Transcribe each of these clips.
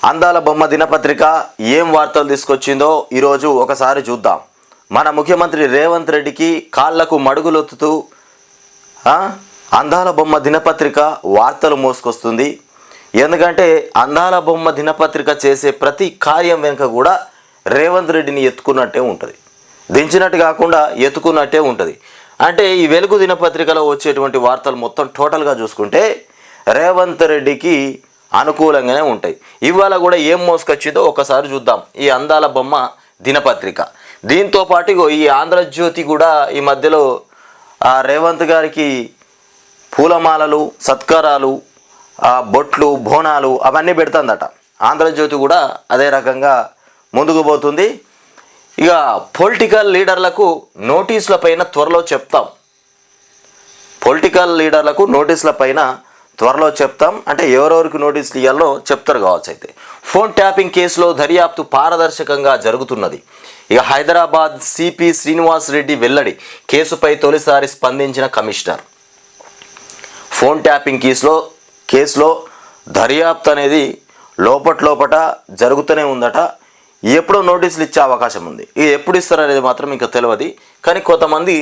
అందాల బొమ్మ దినపత్రిక ఏం వార్తలు తీసుకొచ్చిందో ఈరోజు ఒకసారి చూద్దాం. మన ముఖ్యమంత్రి రేవంత్ రెడ్డికి కాళ్లకు మడుగులొత్తుతూ అందాల బొమ్మ దినపత్రిక వార్తలు మోసుకొస్తుంది. ఎందుకంటే అందాల బొమ్మ దినపత్రిక చేసే ప్రతి కార్యం వెనుక కూడా రేవంత్ రెడ్డిని ఎత్తుకున్నట్టే ఉంటుంది, దించినట్టు కాకుండా ఎత్తుకున్నట్టే ఉంటుంది. అంటే ఈ వెలుగు దినపత్రికలో వచ్చేటువంటి వార్తలు మొత్తం టోటల్గా చూసుకుంటే రేవంత్ రెడ్డికి అనుకూలంగానే ఉంటాయి. ఇవాళ కూడా ఏం మోసుకొచ్చిందో ఒకసారి చూద్దాం ఈ అందాల బొమ్మ దినపత్రిక. దీంతో పాటు ఈ ఆంధ్రజ్యోతి కూడా ఈ మధ్యలో రేవంత్ గారికి పూలమాలలు, సత్కారాలు, బొట్లు, బోనాలు అవన్నీ పెడుతుందట. ఆంధ్రజ్యోతి కూడా అదే రకంగా ముందుకు పోతుంది. ఇక పొలిటికల్ లీడర్లకు నోటీసుల పైన త్వరలో చెప్తాం. పొలిటికల్ లీడర్లకు నోటీసుల పైన త్వరలో చెప్తాం అంటే ఎవరెవరికి నోటీసులు ఇవ్వాలో చెప్తారు కావచ్చు. అయితే ఫోన్ ట్యాపింగ్ కేసులో దర్యాప్తు పారదర్శకంగా జరుగుతున్నది. ఇక హైదరాబాద్ సిపి శ్రీనివాస్ రెడ్డి వెల్లడి, కేసుపై తొలిసారి స్పందించిన కమిషనర్. ఫోన్ ట్యాపింగ్ కేసులో దర్యాప్తు అనేది లోపట జరుగుతూనే ఉందట. ఎప్పుడో నోటీసులు ఇచ్చే అవకాశం ఉంది. ఇది ఎప్పుడు ఇస్తారనేది మాత్రం ఇంకా తెలియదు. కానీ కొంతమంది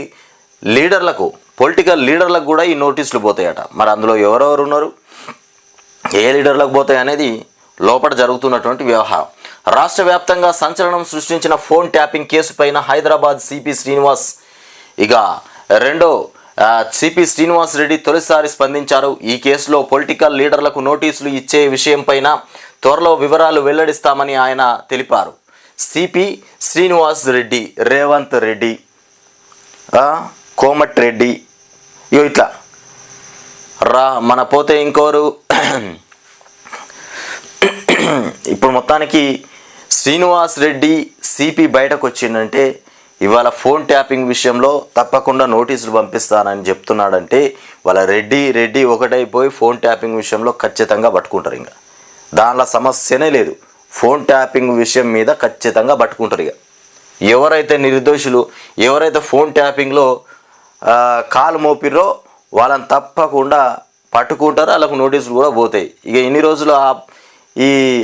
లీడర్లకు, పొలిటికల్ లీడర్లకు కూడా ఈ నోటీసులు పోతాయట. మరి అందులో ఎవరెవరు ఉన్నారు, ఏ లీడర్లకు పోతాయి అనేది లోపల జరుగుతున్నటువంటి వ్యవహారం. రాష్ట్ర వ్యాప్తంగా సంచలనం సృష్టించిన ఫోన్ ట్యాపింగ్ కేసు పైన హైదరాబాద్ సిపి శ్రీనివాస్ సిపి శ్రీనివాస్ రెడ్డి తొలిసారి స్పందించారు. ఈ కేసులో పొలిటికల్ లీడర్లకు నోటీసులు ఇచ్చే విషయం పైన త్వరలో వివరాలు వెల్లడిస్తామని ఆయన తెలిపారు. సిపి శ్రీనివాస్ రెడ్డి, రేవంత్ రెడ్డి, కోమటిరెడ్డి ఇట్లా మన పోతే ఇంకోరు. ఇప్పుడు మొత్తానికి శ్రీనివాస్ రెడ్డి సిపి బయటకు వచ్చిందంటే ఇవాళ ఫోన్ ట్యాపింగ్ విషయంలో తప్పకుండా నోటీసులు పంపిస్తానని చెప్తున్నాడంటే వాళ్ళ రెడ్డి ఒకటైపోయి ఫోన్ ట్యాపింగ్ విషయంలో ఖచ్చితంగా పట్టుకుంటారు. ఇంకా దానిలో సమస్యనే లేదు. ఫోన్ ట్యాపింగ్ విషయం మీద ఖచ్చితంగా పట్టుకుంటారు. ఇక ఎవరైతే నిర్దోషులు, ఎవరైతే ఫోన్ ట్యాపింగ్లో కాలు మోపిర్రో వాళ్ళని తప్పకుండా పట్టుకుంటారు. వాళ్ళకు నోటీసులు కూడా పోతాయి. ఇక ఇన్ని రోజులు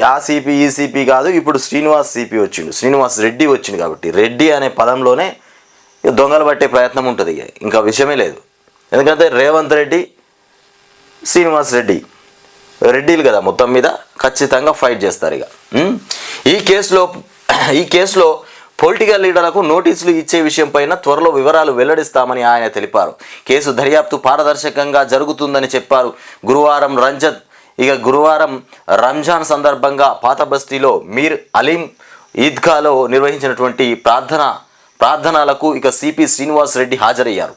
ఆ సిపి ఈ సిపి కాదు, ఇప్పుడు శ్రీనివాస్ సిపి వచ్చిండు, శ్రీనివాస్ రెడ్డి వచ్చిండు. కాబట్టి రెడ్డి అనే పదంలోనే దొంగలు పట్టే ప్రయత్నం ఉంటుంది. ఇంకా విషయమే లేదు. ఎందుకంటే రేవంత్ రెడ్డి, శ్రీనివాస్ రెడ్డిలు కదా, మొత్తం మీద ఖచ్చితంగా ఫైట్ చేస్తారు. ఇక ఈ కేసులో పొలిటికల్ లీడర్లకు నోటీసులు ఇచ్చే విషయం పైన త్వరలో వివరాలు వెల్లడిస్తామని ఆయన తెలిపారు. కేసు దర్యాప్తు పారదర్శకంగా జరుగుతుందని చెప్పారు. గురువారం రంజాన్ సందర్భంగా పాత బస్తీలో మీర్ అలీం ఈద్గాలో నిర్వహించినటువంటి ప్రార్థనలకు ఇక సిపి శ్రీనివాస్ రెడ్డి హాజరయ్యారు.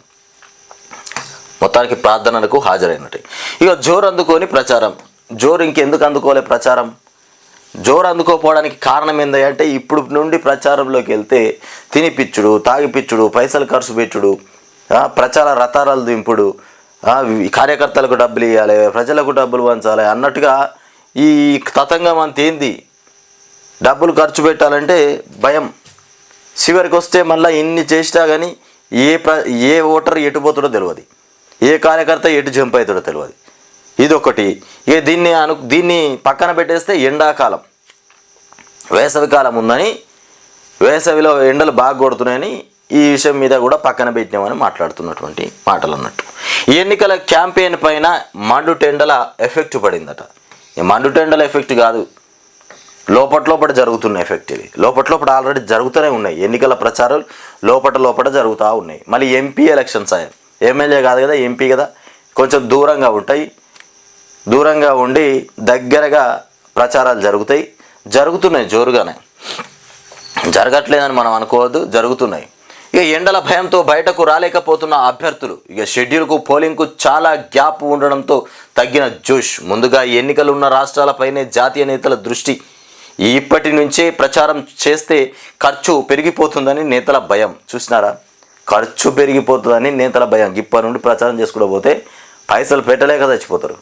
మొత్తానికి ప్రార్థనలకు హాజరైనట్టు. ఇక జోరు అందుకొని ప్రచారం. జోరు ఇంకెందుకు అందుకోలే ప్రచారం? జోరు అందుకోపోవడానికి కారణం ఏంటంటే ఇప్పుడు నుండి ప్రచారంలోకి వెళ్తే తినిపిచ్చుడు, తాగిపిచ్చుడు, పైసలు ఖర్చు పెట్టుడు, ప్రచార రథారాలు దింపుడు, కార్యకర్తలకు డబ్బులు ఇవ్వాలి, ప్రజలకు డబ్బులు పంచాలి అన్నట్టుగా ఈ తతంగం అంతేంది. డబ్బులు ఖర్చు పెట్టాలంటే భయం. చివరికి వస్తే మళ్ళీ ఇన్ని చేసినా కానీ ఏ ఓటర్ ఎటు పోతాడో తెలియదు, ఏ కార్యకర్త ఎటు జంప్ అవుతాడో తెలియదు. ఇదొకటి. ఇక దీన్ని పక్కన పెట్టేస్తే ఎండాకాలం, వేసవికాలం ఉందని, వేసవిలో ఎండలు బాగా కొడుతున్నాయని ఈ విషయం మీద కూడా పక్కన పెట్టినామని మాట్లాడుతున్నటువంటి మాటలు అన్నట్టు. ఈ ఎన్నికల క్యాంపెయిన్ పైన మండుటెండల ఎఫెక్ట్ పడిందట. ఈ మండుటెండల ఎఫెక్ట్ కాదు, లోపల జరుగుతున్న ఎఫెక్ట్. ఇది లోపల ఆల్రెడీ జరుగుతూనే ఉన్నాయి. ఎన్నికల ప్రచారాలు లోపల జరుగుతూ ఉన్నాయి. మళ్ళీ ఎంపీ ఎలక్షన్స్ అయ్యాయి. ఎమ్మెల్యే కాదు కదా, ఎంపీ కదా, కొంచెం దూరంగా ఉంటాయి. దూరంగా ఉండి దగ్గరగా ప్రచారాలు జరుగుతున్నాయి జోరుగానే. జరగట్లేదని మనం అనుకోవద్దు, జరుగుతున్నాయి. ఇక ఎండల భయంతో బయటకు రాలేకపోతున్న అభ్యర్థులు. ఇక షెడ్యూల్కు, పోలింగ్కు చాలా గ్యాప్ ఉండడంతో తగ్గిన జోష్. ముందుగా ఎన్నికలు ఉన్న రాష్ట్రాలపైనే జాతీయ నేతల దృష్టి. ఇప్పటి నుంచే ప్రచారం చేస్తే ఖర్చు పెరిగిపోతుందని నేతల భయం. చూసినారా, ఖర్చు పెరిగిపోతుందని నేతల భయం. ఇప్పటి నుండి ప్రచారం చేసుకుంటూ పోతే పైసలు పెట్టలేక చచ్చిపోతారు.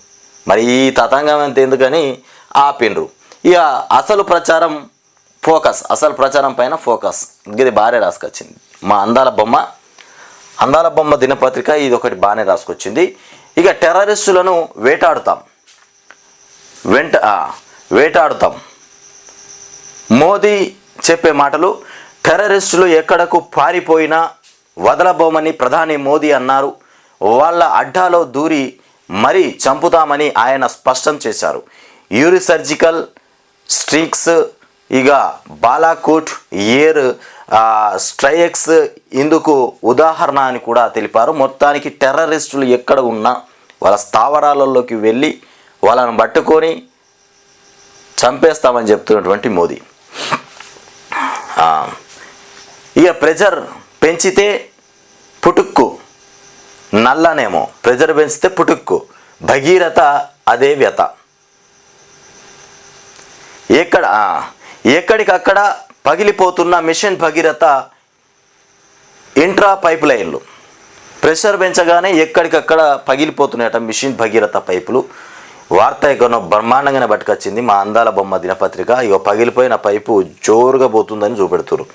మరి ఈ తతంగం అంత ఎందుకని ఆపినరు. ఇక అసలు ప్రచారం పైన ఫోకస్. ఇది బాగానే రాసుకొచ్చింది మా అందాల బొమ్మ దినపత్రిక. ఇది ఒకటి బాగానే రాసుకొచ్చింది. ఇక టెర్రరిస్టులను వేటాడుతాం మోదీ చెప్పే మాటలు, టెర్రరిస్టులు ఎక్కడకు పారిపోయినా వదలబోమని ప్రధాని మోదీ అన్నారు. వాళ్ళ అడ్డాలో దూరి మరీ చంపుతామని ఆయన స్పష్టం చేశారు. యూరి సర్జికల్ స్ట్రైక్స్, ఇక బాలాకోట్ ఎయిర్ స్ట్రైక్స్ ఇందుకు ఉదాహరణ అని కూడా తెలిపారు. మొత్తానికి టెర్రరిస్టులు ఎక్కడ ఉన్నా వాళ్ళ స్థావరాలలోకి వెళ్ళి వాళ్ళని పట్టుకొని చంపేస్తామని చెప్తున్నటువంటి మోదీ. ఇక ప్రెజర్ పెంచితే పుటుక్కు నల్లనేమో, ప్రెజర్ పెంచితే పుటుక్కు భగీరథ అదే వ్యత. ఎక్కడికక్కడ పగిలిపోతున్న మిషన్ భగీరథ ఇంట్రా పైప్ లైన్లు. ప్రెషర్ పెంచగానే ఎక్కడికక్కడ పగిలిపోతున్నాయట మిషన్ భగీరథ పైపులు. వార్త ఎక్కడో బ్రహ్మాండంగానే పట్టుకొచ్చింది మా అందాల బొమ్మ దినపత్రిక. ఇక పగిలిపోయిన పైపు జోరుగా పోతుందని చూపెడుతున్నారు.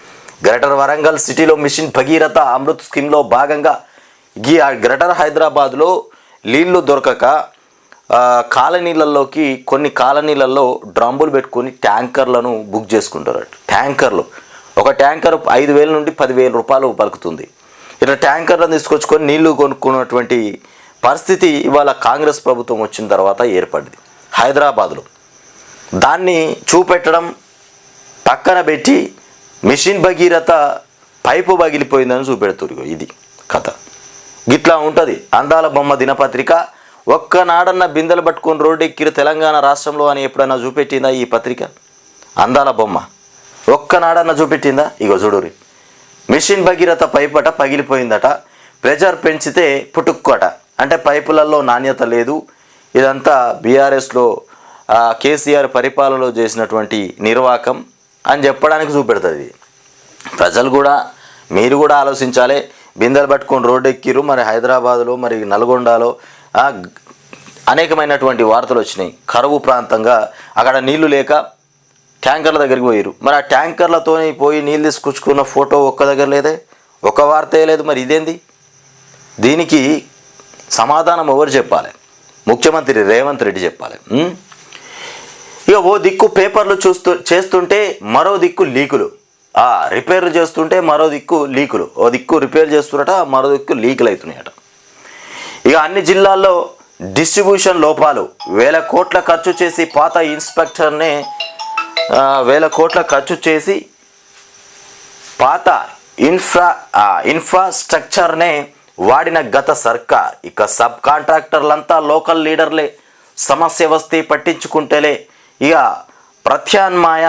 గ్రేటర్ వరంగల్ సిటీలో మిషన్ భగీరథ అమృత్ స్కీమ్లో భాగంగా ఈ గ్రేటర్ హైదరాబాద్లో నీళ్లు దొరకక కాలనీలలోకి, కొన్ని కాలనీలలో డ్రమ్ములు పెట్టుకొని ట్యాంకర్లను బుక్ చేసుకుంటారు. ట్యాంకర్లు, ఒక ట్యాంకర్ 5,000 నుండి 10,000 రూపాయలు పలుకుతుంది. ఇట్లా ట్యాంకర్లను తీసుకొచ్చుకొని నీళ్లు కొనుక్కున్నటువంటి పరిస్థితి ఇవాళ కాంగ్రెస్ ప్రభుత్వం వచ్చిన తర్వాత ఏర్పడింది హైదరాబాద్లో. దాన్ని చూపెట్టడం పక్కన పెట్టి మిషన్ భగీరథ పైపు పగిలిపోయిందని చూపెడుతున్నారు. ఇది కథ గిట్లా ఉంటుంది అందాల బొమ్మ దినపత్రిక. ఒక్కనాడన్న బిందెలు పట్టుకొని రోడ్డు ఎక్కిరు తెలంగాణ రాష్ట్రంలో అని ఎప్పుడైనా చూపెట్టిందా ఈ పత్రిక? అందాల బొమ్మ ఒక్కనాడన్న చూపెట్టిందా? ఇగో చూడురి, మిషన్ భగీరథ పైపట పగిలిపోయిందట, ప్రెజర్ పెంచితే పుట్టుక్కట, అంటే పైపులలో నాణ్యత లేదు. ఇదంతా బీఆర్ఎస్లో కేసీఆర్ పరిపాలనలో చేసినటువంటి నిర్వాకం అని చెప్పడానికి చూపెడుతుంది. ప్రజలు కూడా, మీరు కూడా ఆలోచించాలి. బిందెలు పట్టుకొని రోడ్డు ఎక్కిరు, మరి హైదరాబాదులో, మరి నల్గొండలో అనేకమైనటువంటి వార్తలు వచ్చినాయి. కరువు ప్రాంతంగా అక్కడ నీళ్లు లేక ట్యాంకర్ల దగ్గరికి పోయారు. మరి ఆ ట్యాంకర్లతో పోయి నీళ్ళు తీసుకొచ్చుకున్న ఫోటో ఒక్క దగ్గర లేదే, ఒక వార్తే లేదు. మరి ఇదేంది? దీనికి సమాధానం ఎవరు చెప్పాలి? ముఖ్యమంత్రి రేవంత్ రెడ్డి చెప్పాలి. ఇక ఓ దిక్కు పేపర్లు చేస్తుంటే మరో దిక్కు లీకులు, రిపేర్లు చేస్తుంటే మరో దిక్కు లీకులు. ఓ దిక్కు రిపేర్ చేస్తున్నట, మరో దిక్కు లీకులు అవుతున్నాయట. ఇక అన్ని జిల్లాల్లో డిస్ట్రిబ్యూషన్ లోపాలు. 1,000 కోట్ల ఖర్చు చేసి పాత ఇన్స్పెక్టర్నే 1,000 కోట్ల ఖర్చు చేసి పాత ఇన్ఫ్రాస్ట్రక్చర్నే వాడిన గత సర్కార్. ఇక సబ్ కాంట్రాక్టర్లంతా లోకల్ లీడర్లే, సమస్య వస్తే పట్టించుకుంటేలే. ఇక ప్రత్యామ్నాయ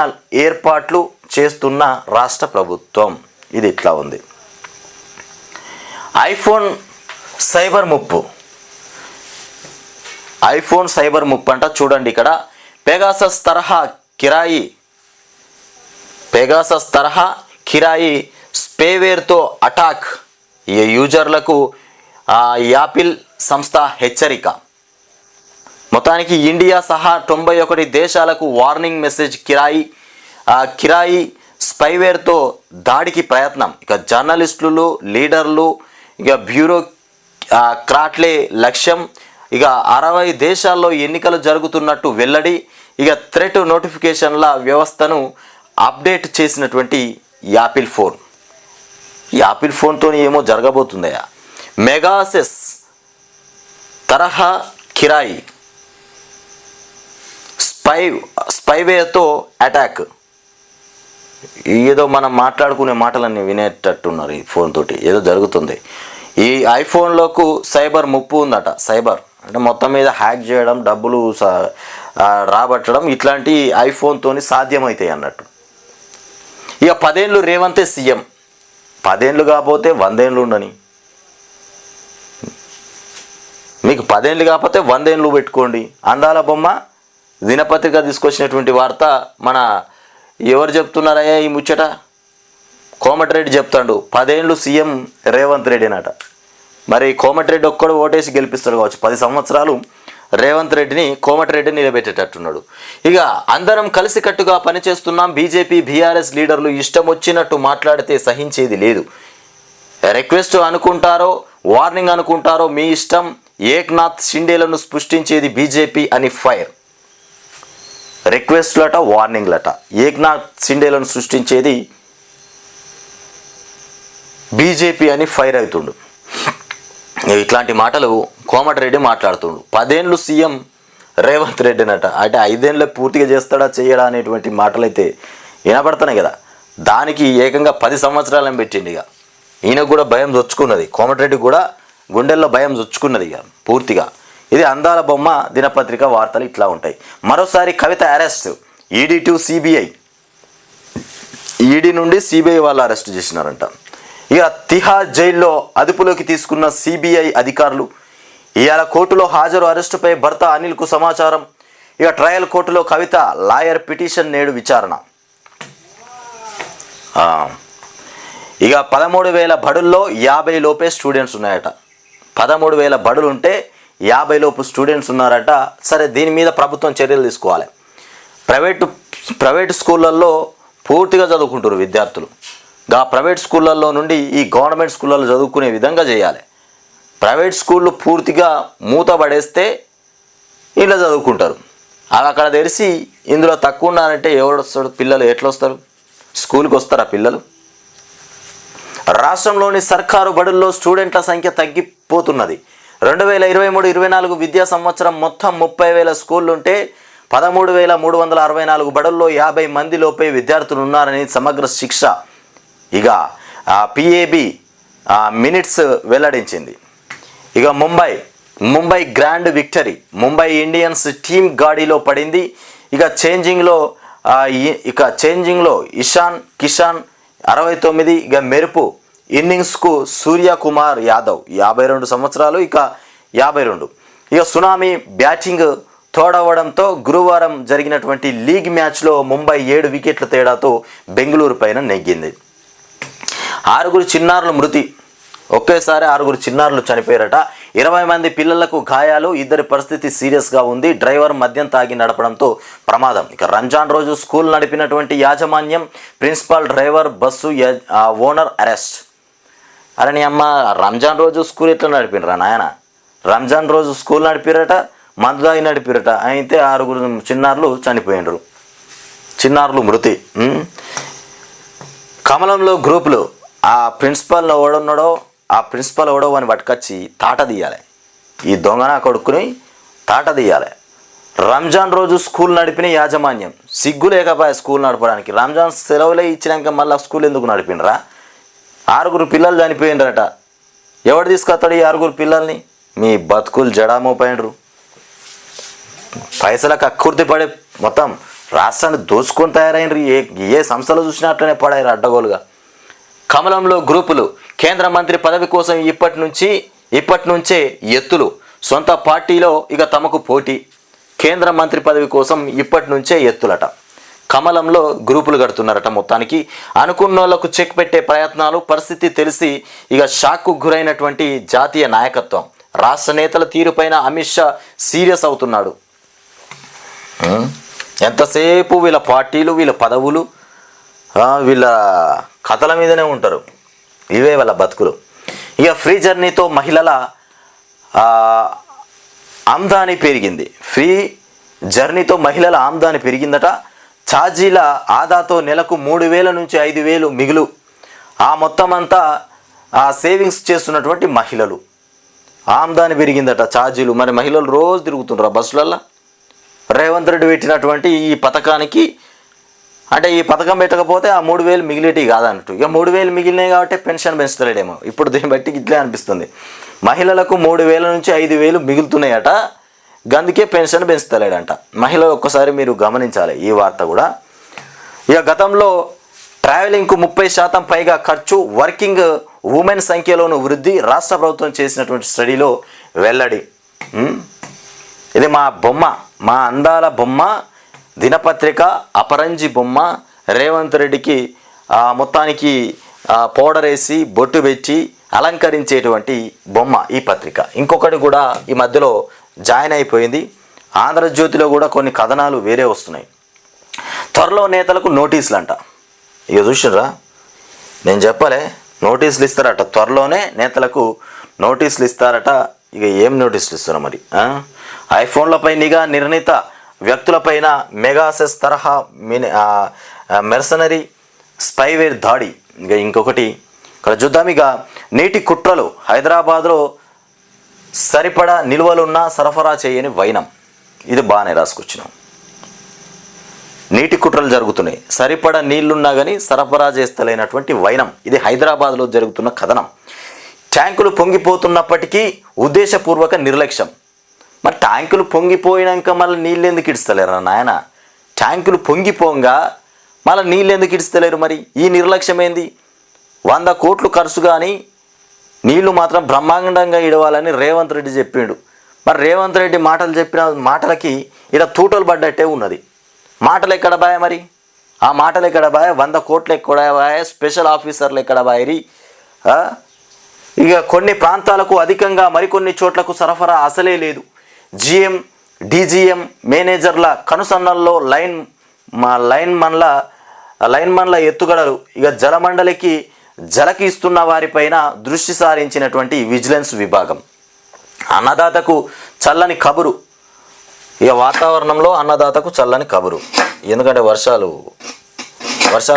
ఏర్పాట్లు చేస్తున్న రాష్ట్ర ప్రభుత్వం. ఇది ఇట్లా ఉంది. ఐఫోన్ సైబర్ ముప్పు. ఐఫోన్ సైబర్ ముప్పు అంట. చూడండి ఇక్కడ పెగాసస్ తరహా కిరాయి స్పేవేర్తో అటాక్. ఈ యూజర్లకు యాపిల్ సంస్థ హెచ్చరిక. మొత్తానికి ఇండియా సహా 91 దేశాలకు వార్నింగ్ మెసేజ్. కిరాయి స్పైవేర్తో దాడికి ప్రయత్నం. ఇక జర్నలిస్టులు, లీడర్లు, ఇక బ్యూరోక్రాట్లే లక్ష్యం. ఇక 60 దేశాల్లో ఎన్నికలు జరుగుతున్నట్టు వెల్లడి. ఇక థ్రెట్ నోటిఫికేషన్ల వ్యవస్థను అప్డేట్ చేసినటువంటి యాపిల్ ఫోన్. యాపిల్ ఫోన్తో ఏమో జరగబోతుందయా. మెగాసెస్ తరహా కిరాయి స్పైవేర్తో అటాక్. ఏదో మనం మాట్లాడుకునే మాటలన్నీ వినేటట్టున్నారు. ఈ ఫోన్ తోటి ఏదో జరుగుతుంది. ఈ ఐఫోన్లకు సైబర్ ముప్పు ఉందట. సైబర్ అంటే మొత్తం మీద హ్యాక్ చేయడం, డబ్బులు రాబట్టడం, ఇట్లాంటి ఐఫోన్తోని సాధ్యమవుతాయి అన్నట్టు. ఇక 10 ఏళ్ళు రేవంతే సీఎం. 10 ఏళ్ళు కాకపోతే 100 ఏళ్ళు ఉండని. మీకు 10 ఏళ్ళు కాకపోతే 100 ఏళ్ళు పెట్టుకోండి. అందాల బొమ్మ దినపత్రిక తీసుకొచ్చినటువంటి వార్త. మన ఎవరు చెప్తున్నారయ్యా ఈ ముచ్చట? కోమటిరెడ్డి చెప్తాడు. 10 ఏళ్ళు సీఎం రేవంత్ రెడ్డి అనట. మరి కోమటిరెడ్డి ఒక్కడు ఓటేసి గెలిపిస్తాడు కావచ్చు. 10 సంవత్సరాలు రేవంత్ రెడ్డిని, కోమటిరెడ్డిని నిలబెట్టేటట్టున్నాడు. ఇక అందరం కలిసికట్టుగా పనిచేస్తున్నాం. బీజేపీ, బీఆర్ఎస్ లీడర్లు ఇష్టం వచ్చినట్టు మాట్లాడితే సహించేది లేదు. రిక్వెస్ట్ అనుకుంటారో, వార్నింగ్ అనుకుంటారో మీ ఇష్టం. ఏక్నాథ్ షిండేలను సృష్టించేది బీజేపీ అని ఫైర్. రిక్వెస్ట్లట, వార్నింగ్లట. ఏక్నాథ్ సిండేలను సృష్టించేది బీజేపీ అని ఫైర్ అవుతుండు. ఇట్లాంటి మాటలు కోమటిరెడ్డి మాట్లాడుతుండు. 10 ఏళ్ళు సీఎం రేవంత్ రెడ్డినట, అంటే 5 ఏళ్ళే పూర్తిగా చేస్తాడా చేయడా అనేటువంటి మాటలు అయితే వినపడుతున్నాయి కదా. దానికి ఏకంగా 10 సంవత్సరాలను పెట్టిండి. ఇక ఈయనకు కూడా భయం చొచ్చుకున్నది, కోమటిరెడ్డి కూడా గుండెల్లో భయం చొచ్చుకున్నది ఇక పూర్తిగా. ఇది అందాల బొమ్మ దినపత్రిక వార్తలు ఇట్లా ఉంటాయి. మరోసారి Kavitha arrest, ED to CBI. ED నుండి సిబిఐ వాళ్ళు అరెస్ట్ చేసినారంట. ఇక తిహార్ జైల్లో అదుపులోకి తీసుకున్న సిబిఐ అధికారులు. ఇవాళ కోర్టులో హాజరు, అరెస్టుపై భర్త అనిల్కు సమాచారం. ఇక ట్రయల్ కోర్టులో కవిత లాయర్ పిటిషన్ నేడు విచారణ. ఇక 13,000 బడుల్లో 50 లోపే స్టూడెంట్స్ ఉన్నాయట. 13,000 బడులు ఉంటే 50 లోపు స్టూడెంట్స్ ఉన్నారట. సరే, దీని మీద ప్రభుత్వం చర్యలు తీసుకోవాలి. ప్రైవేటు స్కూళ్ళల్లో పూర్తిగా చదువుకుంటారు విద్యార్థులు. ప్రైవేట్ స్కూళ్ళల్లో నుండి ఈ గవర్నమెంట్ స్కూళ్ళల్లో చదువుకునే విధంగా చేయాలి. ప్రైవేట్ స్కూళ్ళు పూర్తిగా మూతపడేస్తే ఇలా చదువుకుంటారు. అవి అక్కడ తెరిచి ఇందులో తక్కువ ఉన్నారంటే ఎవరు వస్తాడు? పిల్లలు ఎట్లా వస్తారు? స్కూల్కి వస్తారా పిల్లలు? రాష్ట్రంలోని సర్కారు బడుల్లో స్టూడెంట్ల సంఖ్య తగ్గిపోతున్నది. 2023-24 విద్యా సంవత్సరం మొత్తం 30,000 స్కూళ్ళుంటే 13,364 బడుల్లో 50 మంది లోపే విద్యార్థులు ఉన్నారని సమగ్ర శిక్ష ఇక పిఏబి మినిట్స్ వెల్లడించింది. ఇక Mumbai grand victory, Mumbai Indians team గాడిలో పడింది. ఇక చేంజింగ్లో ఇషాన్ కిషాన్ 69, ఇక మెరుపు ఇన్నింగ్స్కు సూర్యకుమార్ యాదవ్ 52 సంవత్సరాలు, ఇక 52. ఇక సునామీ బ్యాటింగ్ తోడవడంతో గురువారం జరిగినటువంటి లీగ్ మ్యాచ్లో ముంబై 7 వికెట్ల తేడాతో బెంగళూరు పైన నెగ్గింది. 6 చిన్నారులు మృతి, ఒకేసారి 6 చిన్నారులు చనిపోయారట. 20 మంది పిల్లలకు గాయాలు, 2 పరిస్థితి సీరియస్గా ఉంది. డ్రైవర్ మద్యం తాగి నడపడంతో ప్రమాదం. ఇక రంజాన్ రోజు స్కూల్ నడిపినటువంటి యాజమాన్యం, principal, driver, bus owner arrest. అరే నీ అమ్మ, రంజాన్ రోజు స్కూల్ ఎట్లా నడిపినరా నాయన? రంజాన్ రోజు స్కూల్ నడిపిరట, మందు తాగి నడిపిరట. అయితే 6 చిన్నారులు చనిపోయినరు, చిన్నారులు మృతి. కమలంలో గ్రూపులు, ఆ ప్రిన్సిపాల్ ఎవడున్నాడో ఆ ప్రిన్సిపాల్ ఎవడో అని పట్టుకొచ్చి తాట తీయాలి. ఈ దొంగనా కొడుకుని తాట తీయాలి. రంజాన్ రోజు స్కూల్ నడిపిన యాజమాన్యం సిగ్గు లేకపోయా స్కూల్ నడపడానికి. రంజాన్ సెలవులే ఇచ్చినాక మళ్ళీ స్కూల్ ఎందుకు నడిపినరా? 6 పిల్లలు చనిపోయినరట. ఎవడు తీసుకొస్తాడు ఈ 6 పిల్లల్ని? మీ బతుకులు జడామోపోయినరు. పైసలకు అక్కుర్తి పడే మొత్తం రాష్ట్రాన్ని దోచుకొని తయారైనరు. ఏ సంస్థలు చూసినట్లనే పడారు అడ్డగోలుగా. కమలంలో గ్రూపులు, కేంద్ర మంత్రి పదవి కోసం ఇప్పటి నుంచే ఎత్తులు. సొంత పార్టీలో ఇక తమకు పోటీ. కేంద్ర మంత్రి పదవి కోసం ఇప్పటి నుంచే ఎత్తులట. కమలంలో గ్రూపులు కడుతున్నారట. మొత్తానికి అనుకున్నోళ్లకు చెక్ పెట్టే ప్రయత్నాలు. పరిస్థితి తెలిసి ఇక షాక్కు గురైనటువంటి జాతీయ నాయకత్వం. రాష్ట్ర నేతల తీరుపైన అమిత్ షా సీరియస్ అవుతున్నాడు. ఎంతసేపు వీళ్ళ పార్టీలు, వీళ్ళ పదవులు, వీళ్ళ కథల మీదనే ఉంటారు. ఇవే వాళ్ళ బతుకులు. ఇక ఫ్రీ జర్నీతో మహిళల ఆమ్దాని పెరిగింది. ఫ్రీ జర్నీతో మహిళల ఆమ్దాని పెరిగిందట. ఛార్జీల ఆదాతో నెలకు 3,000 నుంచి 5,000 మిగులు. ఆ మొత్తం అంతా సేవింగ్స్ చేస్తున్నటువంటి మహిళలు. ఆమ్దాని పెరిగిందట, ఛార్జీలు. మరి మహిళలు రోజు తిరుగుతుంటారు బస్సులల్లో. రేవంత్ రెడ్డి పెట్టినటువంటి ఈ పథకానికి, అంటే ఈ పథకం పెట్టకపోతే ఆ 3,000 మిగిలేటివి కాదన్నట్టు. ఇక 3,000 మిగిలినాయి కాబట్టి పెన్షన్ పెంచుతలేడేమో. ఇప్పుడు దీన్ని బట్టి ఇట్లే అనిపిస్తుంది. మహిళలకు 3,000 నుంచి 5,000 మిగులుతున్నాయట, గందుకే పెన్షన్ పెంచుతలేడంట. మహిళలు ఒక్కసారి మీరు గమనించాలి ఈ వార్త కూడా. ఇక గతంలో ట్రావెలింగ్కు 30% పైగా ఖర్చు, వర్కింగ్ ఉమెన్ సంఖ్యలోను వృద్ధి. రాష్ట్ర ప్రభుత్వం చేసినటువంటి స్టడీలో వెల్లడి. ఇది మా బొమ్మ, మా అందాల బొమ్మ దినపత్రిక, అపరంజి బొమ్మ. రేవంత్ రెడ్డికి మొత్తానికి పౌడర్ వేసి బొట్టు పెట్టి అలంకరించేటువంటి బొమ్మ ఈ పత్రిక. ఇంకొకటి కూడా ఈ మధ్యలో జాయిన్ అయిపోయింది. ఆంధ్రజ్యోతిలో కూడా కొన్ని కథనాలు వేరే వస్తున్నాయి. త్వరలో నేతలకు నోటీసులు అంట. ఇక చూసినరా, నేను చెప్పలే, నోటీసులు ఇస్తారట. త్వరలోనే నేతలకు నోటీసులు ఇస్తారట. ఇక ఏం నోటీసులు ఇస్తారో మరి. ఐఫోన్లపై నిఘా, నిర్ణీత వ్యక్తులపైన మెగాసెస్ తరహా మెర్సనరీ స్పైవేర్ దాడి. ఇంకొకటి ఇక్కడ చూద్దాం. నీటి కుట్రలు, హైదరాబాద్లో సరిపడా నిల్వలున్నా సరఫరా చేయని వైనం. ఇది బాగానే రాసుకొచ్చినాం. నీటి కుట్రలు జరుగుతున్నాయి, సరిపడా నీళ్లున్నా కానీ సరఫరా చేస్తలేనటువంటి వైనం. ఇది హైదరాబాద్లో జరుగుతున్న కథనం. ట్యాంకులు పొంగిపోతున్నప్పటికీ ఉద్దేశపూర్వక నిర్లక్ష్యం. మరి ట్యాంకులు పొంగిపోయినాక మళ్ళీ నీళ్ళు ఎందుకు ఇడుస్తలేరు నాయన? ట్యాంకులు పొంగిపోగా మళ్ళీ నీళ్ళు ఎందుకు ఇడుస్తలేరు? మరి ఈ నిర్లక్ష్యం ఏంది? 100 కోట్లు ఖర్చు కానీ నీళ్లు మాత్రం బ్రహ్మాండంగా ఇడవాలని రేవంత్ రెడ్డి చెప్పిండు. మరి రేవంత్ రెడ్డి మాటలు చెప్పిన మాటలకి ఇక్కడ తూటలు పడ్డట్టే ఉన్నది. మాటలు ఎక్కడ బాయ? మరి ఆ మాటలు ఎక్కడ బాయ? 100 కోట్లు ఎక్కడ బాయ? స్పెషల్ ఆఫీసర్లు ఎక్కడ బాయరి? కొన్ని ప్రాంతాలకు అధికంగా మరికొన్ని చోట్లకు సరఫరా అసలే లేదు. జిఎం డీజీఎం మేనేజర్ల కనుసన్నల్లో లైన్మన్ల ఎత్తుగడలు. జలమండలికి జలకిస్తున్న వారిపైన దృష్టి సారించినటువంటి విజిలెన్స్ విభాగం. అన్నదాతకు చల్లని కబురు. వాతావరణంలో అన్నదాతకు చల్లని కబురు. ఎందుకంటే వర్షాలు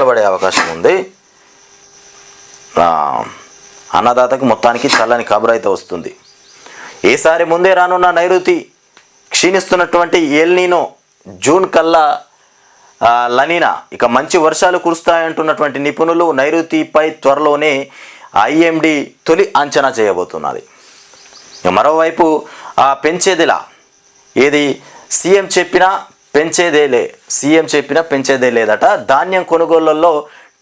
పడే అవకాశం ఉంది. అన్నదాతకు మొత్తానికి చల్లని కబురు అయితే వస్తుంది. ఈసారి ముందే రానున్న నైరుతి క్షీణిస్తున్నటువంటి ఎల్నీనో జూన్ కల్లా లనీనా మంచి వర్షాలు కురుస్తాయంటున్నటువంటి నిపుణులు. నైరుతిపై త్వరలోనే ఐఎండి తొలి అంచనా చేయబోతున్నది. మరోవైపు పెంచేదిలా ఏది? సీఎం చెప్పినా పెంచేదే లేదట. ధాన్యం కొనుగోళ్లలో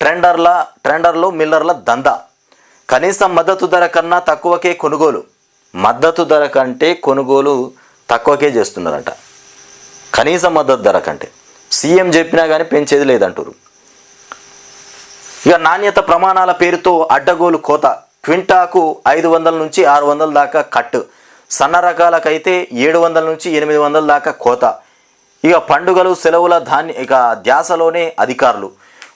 ట్రెండర్లు మిల్లర్ల దందా. కనీస మద్దతు ధర కన్నా తక్కువకే కొనుగోలు. మద్దతు ధర కంటే కొనుగోలు తక్కువకే చేస్తున్నారట. కనీస మద్దతు ధర కంటే సీఎం చెప్పినా కానీ పెంచేది లేదంటారు. నాణ్యత ప్రమాణాల పేరుతో అడ్డగోలు కోత. క్వింటాకు 500 నుంచి 600 దాకా కట్. సన్న రకాలకైతే 700 నుంచి 800 దాకా కోత. పండుగలు సెలవుల ధ్యాసలోనే అధికారులు.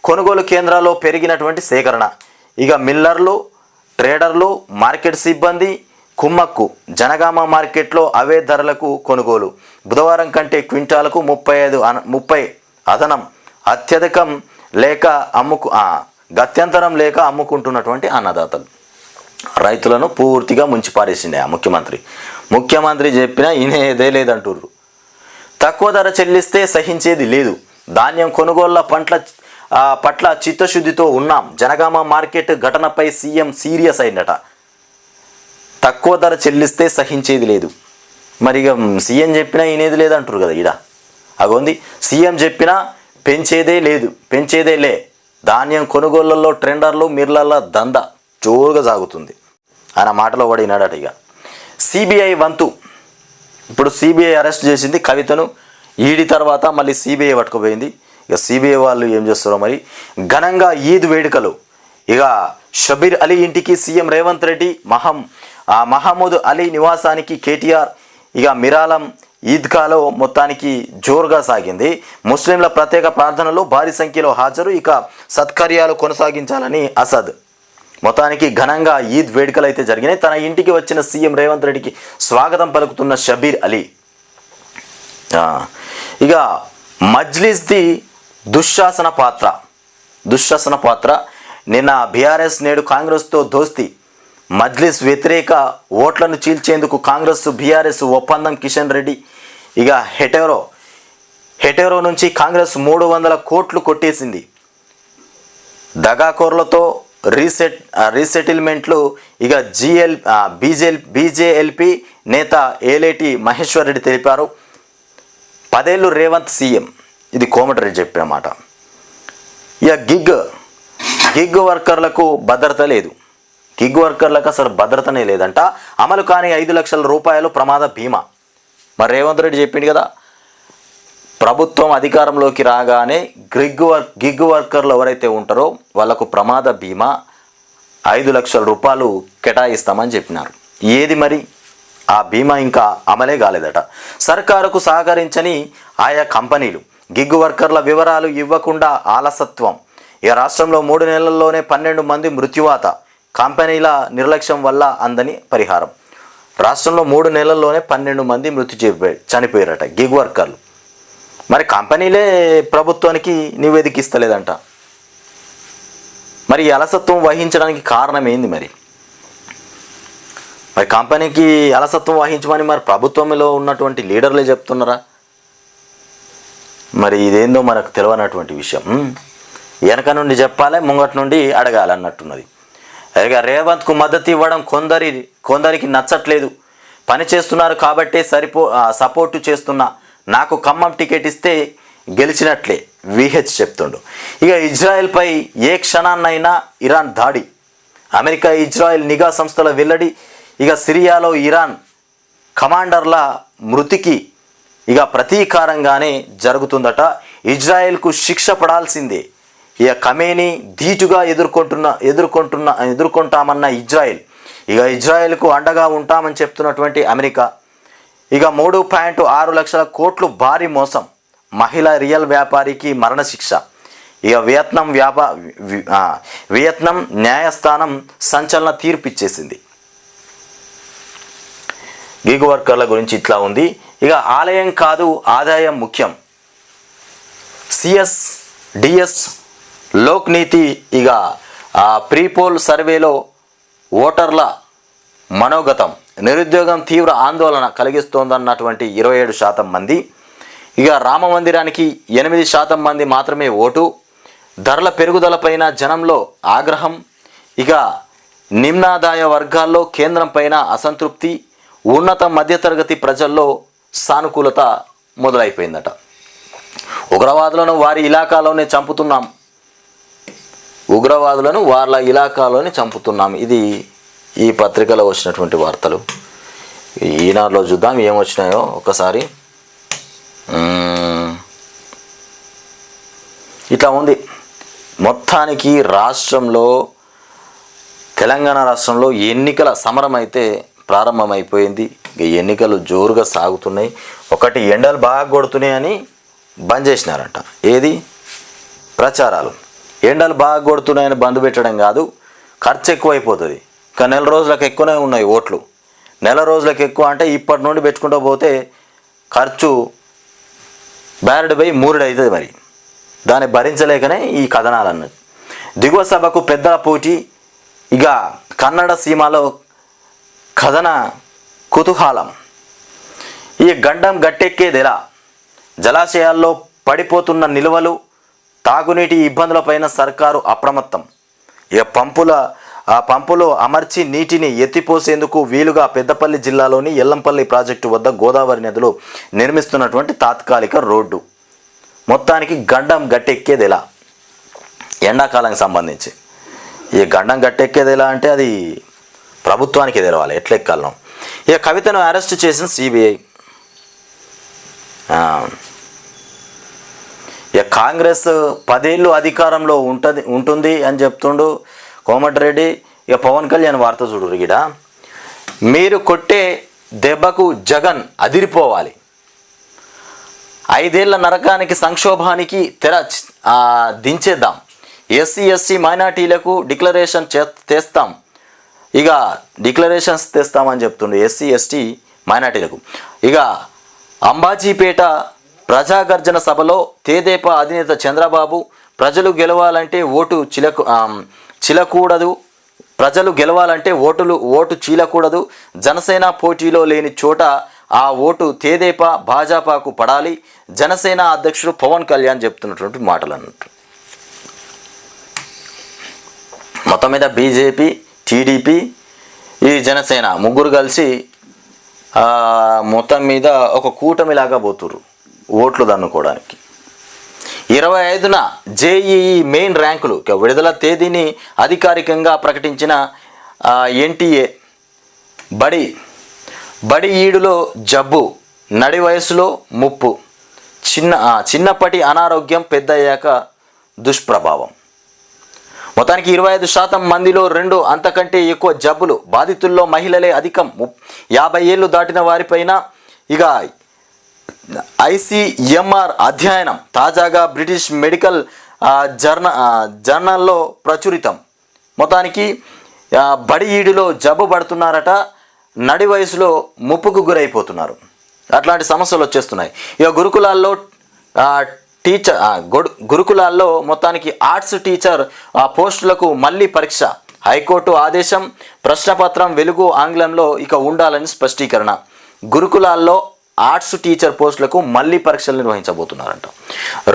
కొనుగోలు కేంద్రాల్లో పెరిగినటువంటి సేకరణ. మిల్లర్లు, ట్రేడర్లు, మార్కెట్ సిబ్బంది కుమ్మక్కు. జనగామ మార్కెట్లో అవే ధరలకు కొనుగోలు. బుధవారం కంటే క్వింటాలకు 30 అదనం. గత్యంతరం లేక అమ్ముకుంటున్నటువంటి అన్నదాతలు. రైతులను పూర్తిగా ముంచిపారేసిండే ముఖ్యమంత్రి చెప్పినా ఇనేదే లేదంటుర్రు. తక్కువ ధర చెల్లిస్తే సహించేది లేదు. ధాన్యం కొనుగోళ్ల పట్ల చిత్తశుద్ధితో ఉన్నాం. జనగామ మార్కెట్ ఘటనపై సీఎం సీరియస్ అయిందట. తక్కువ ధర చెల్లిస్తే సహించేది లేదు. మరి సీఎం చెప్పినా ఇనేది లేదంటారు కదా. అగోంది సీఎం చెప్పినా పెంచేదే లే. ధాన్యం కొనుగోళ్లలో ట్రెండర్లు మిర్లర్ల దందా జోరుగా సాగుతుంది. ఆయన మాటలో పడినాడట. సిబిఐ వంతు. ఇప్పుడు సిబిఐ అరెస్ట్ చేసింది కవితను. ఈడీ తర్వాత మళ్ళీ సిబిఐ పట్టుకుపోయింది. సిబిఐ వాళ్ళు ఏం చేస్తారో మరి. ఘనంగా ఈద్ వేడుకలు. షబీర్ అలీ ఇంటికి సీఎం రేవంత్ రెడ్డి, మహమ్మద్ అలీ నివాసానికి కేటీఆర్. మిరాలం ఈద్గాలో మొత్తానికి జోరుగా సాగింది. ముస్లింల ప్రత్యేక ప్రార్థనలు భారీ సంఖ్యలో హాజరు. సత్కార్యాలు కొనసాగించాలని అసద్. మొత్తానికి ఘనంగా ఈద్ వేడుకలు అయితే జరిగినాయి. తన ఇంటికి వచ్చిన సీఎం రేవంత్ రెడ్డికి స్వాగతం పలుకుతున్న షబీర్ అలీ. మజ్లిస్ది దుశ్శాసన పాత్ర. నిన్న బీఆర్ఎస్, నేడు కాంగ్రెస్తో దోస్తీ. మజ్లిస్ వ్యతిరేక ఓట్లను చీల్చేందుకు కాంగ్రెస్ బీఆర్ఎస్ ఒప్పందం. కిషన్ రెడ్డి. హెటెరో నుంచి కాంగ్రెస్ 300 కోట్లు కొట్టేసింది. దగాకోర్లతో రీసెటిల్మెంట్లు. బీజేఎల్పీ నేత ఏలేటి మహేశ్వర్ రెడ్డి తెలిపారు. 10 ఏళ్ళు రేవంత్ సీఎం. ఇది కోమటిరెడ్డి చెప్పిన మాట. గిగ్ వర్కర్లకు భద్రత లేదు. గిగ్ వర్కర్లకు అసలు భద్రతనే లేదంట. అమలు కాని 5 లక్షల రూపాయలు ప్రమాద బీమా. మరి రేవంత్ రెడ్డి చెప్పింది కదా, ప్రభుత్వం అధికారంలోకి రాగానే గిగ్ వర్కర్లు ఎవరైతే ఉంటారో వాళ్లకు ప్రమాద బీమా 5 లక్షల రూపాయలు కేటాయిస్తామని చెప్పినారు. ఏది మరి ఆ బీమా ఇంకా అమలే కాలేదట. సర్కారుకు సహకరించని ఆయా కంపెనీలు. గిగ్ వర్కర్ల వివరాలు ఇవ్వకుండా ఆలసత్వం. రాష్ట్రంలో 3 నెలల్లోనే 12 మంది మృత్యువాత. కంపెనీల నిర్లక్ష్యం వల్ల అందని పరిహారం. రాష్ట్రంలో 3 నెలల్లోనే 12 మంది చనిపోయారట గిగ్ వర్కర్లు. మరి కంపెనీలే ప్రభుత్వానికి నివేదిక ఇస్తలేదంట. మరి ఈ అలసత్వం వహించడానికి కారణం ఏంది? మరి కంపెనీకి అలసత్వం వహించమని మరి ప్రభుత్వంలో ఉన్నటువంటి లీడర్లే చెప్తున్నారా? మరి ఇదేందో మనకు తెలియనటువంటి విషయం. వెనక నుండి చెప్పాలి, ముంగటి నుండి అడగాలి అన్నట్టున్నది. ఇక రేవంత్కు మద్దతు ఇవ్వడం కొందరికి నచ్చట్లేదు. పని చేస్తున్నారు కాబట్టే సపోర్టు చేస్తున్నా. నాకు ఖమ్మం టికెట్ ఇస్తే గెలిచినట్లే విహెచ్ చెప్తుండు. ఇక ఇజ్రాయెల్పై ఏ క్షణాన్నైనా ఇరాన్ దాడి. అమెరికా ఇజ్రాయెల్ నిఘా సంస్థల వెల్లడి. ఇక సిరియాలో ఇరాన్ కమాండర్ల మృతికి ఇక ప్రతీకారంగానే జరుగుతుందట. ఇజ్రాయెల్కు శిక్ష పడాల్సిందే. ఇక ఖమేనీ ధీటుగా ఎదుర్కొంటామన్న ఇజ్రాయెల్. ఇక ఇజ్రాయెల్కు అండగా ఉంటామని చెప్తున్నటువంటి అమెరికా. ఇక 3.6 లక్షల కోట్లు భారీ మోసం. మహిళా రియల్ వ్యాపారికి మరణశిక్ష. ఇక వియత్నాం న్యాయస్థానం సంచలన తీర్పు ఇచ్చేసింది. గిగ్ వర్కర్ల గురించి ఇట్లా ఉంది. ఇక ఆలయం కాదు ఆదాయం ముఖ్యం. సిఎస్డిఎస్ లోక్ నీతి ఇక ప్రీపోల్ సర్వేలో ఓటర్ల మనోగతం. నిరుద్యోగం తీవ్ర ఆందోళన కలిగిస్తోందన్నటువంటి 27% మంది. ఇక రామ మందిరానికి 8% మంది మాత్రమే ఓటు. ధరల పెరుగుదలపైన జనంలో ఆగ్రహం. ఇక నిమ్నాదాయ వర్గాల్లో కేంద్రం పైన అసంతృప్తి. ఉన్నత మధ్యతరగతి ప్రజల్లో సానుకూలత మొదలైపోయిందట. ఉగ్రవాదులను వారి ఇలాకాలోనే చంపుతున్నాం. ఉగ్రవాదులను వాళ్ళ ఇలాకాలోనే చంపుతున్నాం. ఇది ఈ పత్రికలో వచ్చినటువంటి వార్తలు. ఈనాడులో చూద్దాం ఏమొచ్చినాయో ఒకసారి. ఇట్లా ఉంది. మొత్తానికి తెలంగాణ రాష్ట్రంలో ఎన్నికల సమరం అయితే ప్రారంభమైపోయింది. ఎన్నికలు జోరుగా సాగుతున్నాయి. ఒకటి ఎండలు బాగా కొడుతున్నాయని బంద్ చేసినారంట. ఏది? ప్రచారాలు. ఎండలు బాగా కొడుతున్నాయని బంద్ పెట్టడం కాదు, ఖర్చు ఎక్కువైపోతుంది. ఇంకా నెల రోజులకు ఎక్కువనే ఉన్నాయి ఓట్లు. నెల రోజులకు ఎక్కువ అంటే ఇప్పటి నుండి పెట్టుకుంటూ పోతే ఖర్చు బ్యారెడ్ పోయి మూరెడు అవుతుంది. మరి దాన్ని భరించలేకనే ఈ కథనాలు అన్నది. దిగువ సభకు పెద్దల పోటీ. ఇక కన్నడ సీమలో కథన కుతూహలం. ఈ గండం గట్టెక్కేది ఎలా? జలాశయాల్లో పడిపోతున్న నిల్వలు, తాగునీటి ఇబ్బందులపైన సర్కారు అప్రమత్తం. ఇక పంపులో అమర్చి నీటిని ఎత్తిపోసేందుకు వీలుగా పెద్దపల్లి జిల్లాలోని ఎల్లంపల్లి ప్రాజెక్టు వద్ద గోదావరి నదిలో నిర్మిస్తున్నటువంటి తాత్కాలిక రోడ్డు. మొత్తానికి గండం గట్టెక్కేది ఎలా? ఎండాకాలానికి సంబంధించి ఈ గండం గట్టెక్కేది ఎలా అంటే అది ప్రభుత్వానికి తెలవాలి ఎట్లా ఎక్కాలను. ఇక కవితను అరెస్ట్ చేసిన సిబిఐ. ఇక కాంగ్రెస్ 10 ఏళ్ళు అధికారంలో ఉంటుంది అని చెప్తుండు కోమటిరెడ్డి. ఇక పవన్ కళ్యాణ్ వార్త చూడు గిడ. మీరు కొట్టే దెబ్బకు జగన్ అదిరిపోవాలి. 5 ఏళ్ల నరకానికి సంక్షోభానికి తెర దించేద్దాం. ఎస్సీ ఎస్టీ మైనార్టీలకు డిక్లరేషన్స్ తెస్తామని చెప్తుండే ఎస్సీ ఎస్టీ మైనార్టీలకు. ఇక అంబాజీపేట ప్రజాగర్జన సభలో తెదేపా అధినేత చంద్రబాబు ప్రజలు గెలవాలంటే ఓటు చీలకూడదు. జనసేన పోటీలో లేని చోట ఆ ఓటు తెదేపా భాజపాకు పడాలి. జనసేన అధ్యక్షుడు పవన్ కళ్యాణ్ చెప్తున్నటువంటి మాటలు అన్నట్టు. మొత్తం మీద బీజేపీ, టీడీపీ, ఈ జనసేన ముగ్గురు కలిసి మొత్తం మీద ఒక కూటమిలాగా పోతుర్రు ఓట్లు దన్నుకోవడానికి. 25న జేఈఈ మెయిన్ ర్యాంకులు విడుదల తేదీని అధికారికంగా ప్రకటించిన ఎన్టీఏ. బడి ఈడులో జబ్బు, నడి వయసులో ముప్పు, చిన్నప్పటి అనారోగ్యం, పెద్దయ్యాక దుష్ప్రభావం. మొత్తానికి 25% మందిలో 2 అంతకంటే ఎక్కువ జబ్బులు. బాధితుల్లో మహిళలే అధికం. 50 ఏళ్ళు దాటిన వారిపైన. ఇక ఐసీఎంఆర్ అధ్యయనం తాజాగా బ్రిటిష్ మెడికల్ జర్నల్లో ప్రచురితం. మొత్తానికి బడి ఈడులో జబ్బు పడుతున్నారట, నడి వయసులో ముప్పుకు గురైపోతున్నారు. అట్లాంటి సమస్యలు వచ్చేస్తున్నాయి. ఇక గురుకులాల్లో టీచర్ గురుకులాల్లో మొత్తానికి ఆర్ట్స్ టీచర్ పోస్టులకు మళ్ళీ పరీక్ష. హైకోర్టు ఆదేశం. ప్రశ్నపత్రం వెలుగు ఆంగ్లంలో ఇక ఉండాలని స్పష్టీకరణ. గురుకులాల్లో ఆర్ట్స్ టీచర్ పోస్టులకు మళ్ళీ పరీక్షలు నిర్వహించబోతున్నారంట.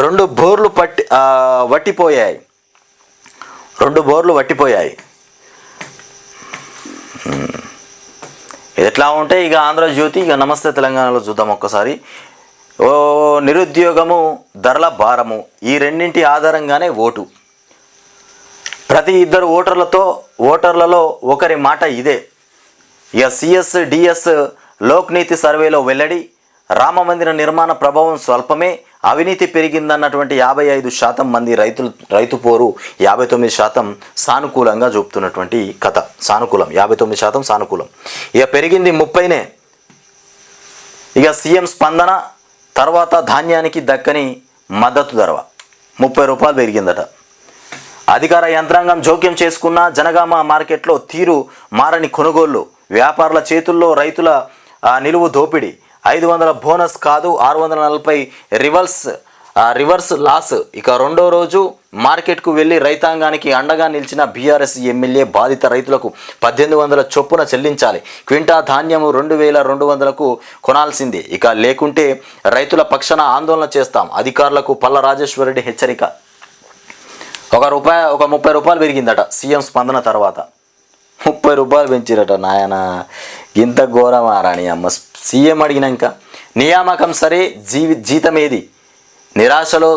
2 బోర్లు వట్టిపోయాయి. 2 బోర్లు వట్టిపోయాయి. ఎట్లా ఉంటే ఇక ఆంధ్రజ్యోతి, ఇక నమస్తే తెలంగాణలో చూద్దాం ఒక్కసారి. నిరుద్యోగము, ధరల భారము, ఈ రెండింటి ఆధారంగానే ఓటు. ప్రతి 2 ఓటర్లలో ఒకరి మాట ఇదే. ఇక సిఎస్ డిఎస్ లోక్నీతి సర్వేలో వెల్లడి. రామమందిర నిర్మాణ ప్రభావం స్వల్పమే, అవినీతి పెరిగిందన్నటువంటి 55% మంది రైతు పోరు 59% సానుకూలంగా చూపుతున్నటువంటి కథ. సానుకూలం 59% సానుకూలం. ఇక పెరిగింది 30నే. ఇక సీఎం స్పందన తర్వాత ధాన్యానికి దక్కని మద్దతు ధర 30 రూపాయలు పెరిగిందట. అధికార యంత్రాంగం జోక్యం చేసుకున్న జనగామ మార్కెట్లో తీరు మారని కొనుగోళ్లు. వ్యాపారుల చేతుల్లో రైతుల నిలువు దోపిడీ. 500 బోనస్ కాదు 640 రివర్స్ లాస్. ఇక 2వ రోజు మార్కెట్కు వెళ్ళి రైతాంగానికి అండగా నిలిచిన బీఆర్ఎస్ ఎమ్మెల్యే బాధిత రైతులకు 1800 చొప్పున చెల్లించాలి. క్వింటా ధాన్యము 2200కు కొనాల్సిందే. ఇక లేకుంటే రైతుల పక్షాన ఆందోళన చేస్తాం. అధికారులకు పల్ల రాజేశ్వరరెడ్డి హెచ్చరిక. ఒక 30 రూపాయలు పెరిగిందట సీఎం స్పందన తర్వాత. 30 రూపాయలు పెంచిరట నాయన. ఇంత ఘోరమారాని అమ్మ. సీఎం అడిగినాక నియామకం సరే, జీతమేది? నిరాశలో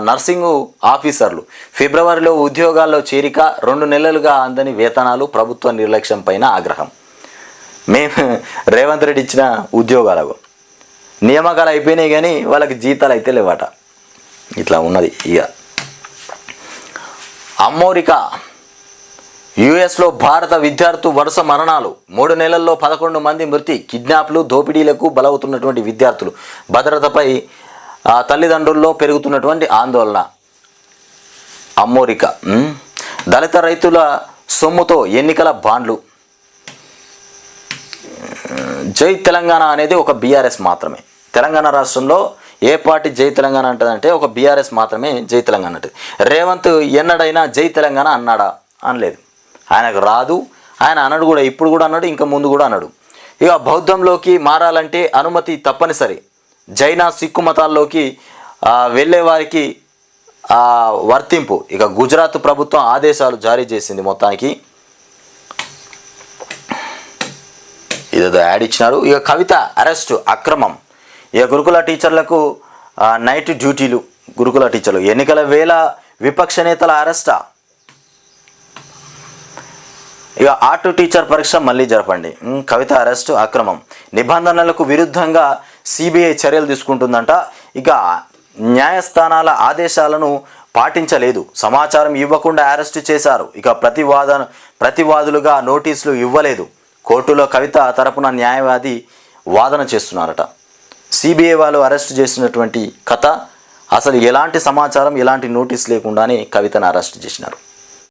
నర్సింగ్ ఆఫీసర్లు. ఫిబ్రవరిలో ఉద్యోగాల్లో చేరిక. 2 నెలలుగా అందని వేతనాలు. ప్రభుత్వ నిర్లక్ష్యం పైన ఆగ్రహం. మేము రేవంత్ రెడ్డి ఇచ్చిన ఉద్యోగాలకు నియామకాలు అయిపోయినాయి కానీ వాళ్ళకి జీతాలు అయితే లేవట. ఇట్లా ఉన్నది. ఇక అమెరికా, యుఎస్లో భారత విద్యార్థులు వరుస మరణాలు. 3 నెలల్లో 11 మంది మృతి. కిడ్నాప్లు, దోపిడీలకు బలవుతున్నటువంటి విద్యార్థులు. భద్రతపై తల్లిదండ్రుల్లో పెరుగుతున్నటువంటి ఆందోళన. అమెరికా. దళిత రైతుల సొమ్ముతో ఎన్నికల బాండ్లు. జై తెలంగాణ అనేది ఒక బీఆర్ఎస్ మాత్రమే. తెలంగాణ రాష్ట్రంలో ఏ పార్టీ జై తెలంగాణ అంటదంటే ఒక బీఆర్ఎస్ మాత్రమే జై తెలంగాణ అంటది. రేవంత్ ఎన్నడైనా జై తెలంగాణ అన్నాడా? అనలేదు. ఆయనకు రాదు. ఆయన అనడు కూడా. ఇప్పుడు కూడా అన్నాడు, ఇంకా ముందు కూడా అన్నాడు. ఇక బౌద్ధంలోకి మారాలంటే అనుమతి తప్పనిసరి. జైన సిక్కు మతాల్లోకి వెళ్ళే వారికి వర్తింపు. ఇక గుజరాత్ ప్రభుత్వం ఆదేశాలు జారీ చేసింది. మొత్తానికి ఇదేదో యాడ్ ఇచ్చినారు. ఇక కవిత అరెస్టు అక్రమం. ఇక గురుకుల టీచర్లకు నైట్ డ్యూటీలు. గురుకుల టీచర్లు ఎన్నికల వేళ విపక్ష నేతల అరెస్టా. ఇక ఆర్ట్ టీచర్ పరీక్ష మళ్ళీ జరపండి. కవిత అరెస్టు అక్రమం. నిబంధనలకు విరుద్ధంగా సిబిఐ చర్యలు తీసుకుంటుందంట. ఇక న్యాయస్థానాల ఆదేశాలను పాటించలేదు. సమాచారం ఇవ్వకుండా అరెస్టు చేశారు. ఇక ప్రతివాదులుగా నోటీసులు ఇవ్వలేదు. కోర్టులో కవిత తరపున న్యాయవాది వాదన చేస్తున్నారట. సిబిఐ వాళ్ళు అరెస్ట్ చేసినటువంటి కథ. అసలు ఎలాంటి సమాచారం, ఎలాంటి నోటీస్ లేకుండానే కవితను అరెస్ట్ చేసినారు.